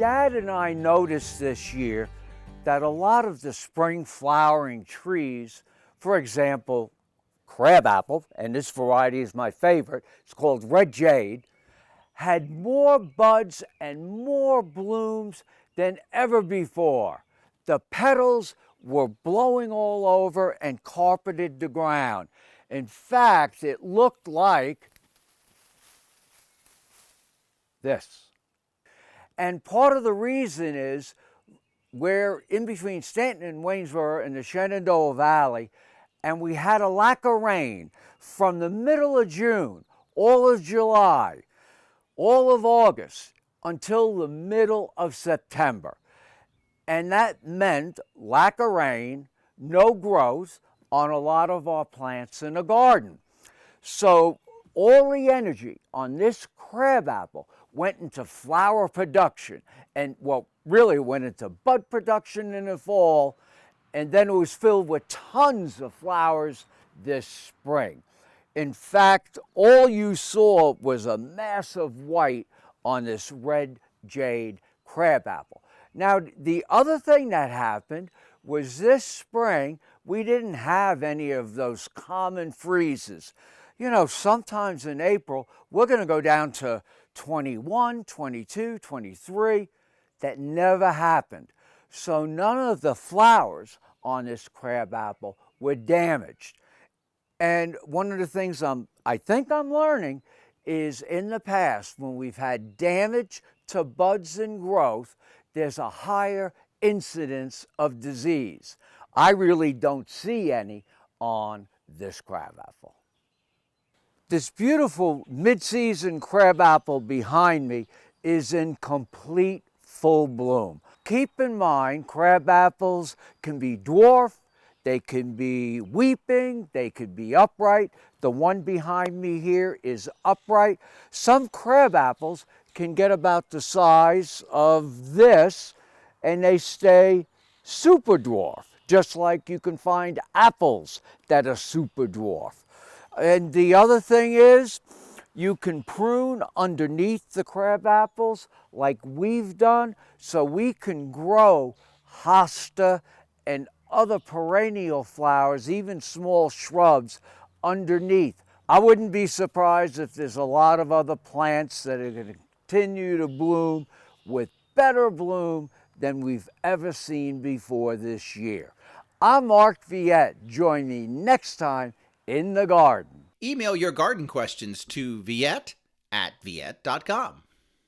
Dad and I noticed this year that a lot of the spring flowering trees, for example, crabapple, and this variety is my favorite, it's called red jade, had more buds and more blooms than ever before. The petals were blowing all over and carpeted the ground. In fact, it looked like this. And part of the reason is we're in between Stanton and Waynesboro in the Shenandoah Valley, and we had a lack of rain from the middle of June, all of July, all of August, until the middle of September. And that meant lack of rain, no growth on a lot of our plants in the garden. So all the energy on this crabapple went into flower production, and well, really went into bud production in the fall, and then it was filled with tons of flowers this spring. In fact, all you saw was a mass of white on this red jade crabapple. Now, the other thing that happened was this spring, we didn't have any of those common freezes. You know, sometimes in April, we're going to go down to 21, 22, 23. That never happened. So none of the flowers on this crabapple were damaged. And one of the things I think I'm learning is in the past, when we've had damage to buds and growth, there's a higher incidence of disease. I really don't see any on this crabapple. This beautiful mid-season crabapple behind me is in complete full bloom. Keep in mind, crabapples can be dwarf, they can be weeping, they could be upright. The one behind me here is upright. Some crabapples can get about the size of this, and they stay super dwarf, just like you can find apples that are super dwarf. And the other thing is, you can prune underneath the crabapples like we've done, so we can grow hosta and other perennial flowers, even small shrubs, underneath. I wouldn't be surprised if there's a lot of other plants that are going to continue to bloom with better bloom than we've ever seen before this year. I'm Mark Viette. Join me next time in the garden. Email your garden questions to viette@viette.com.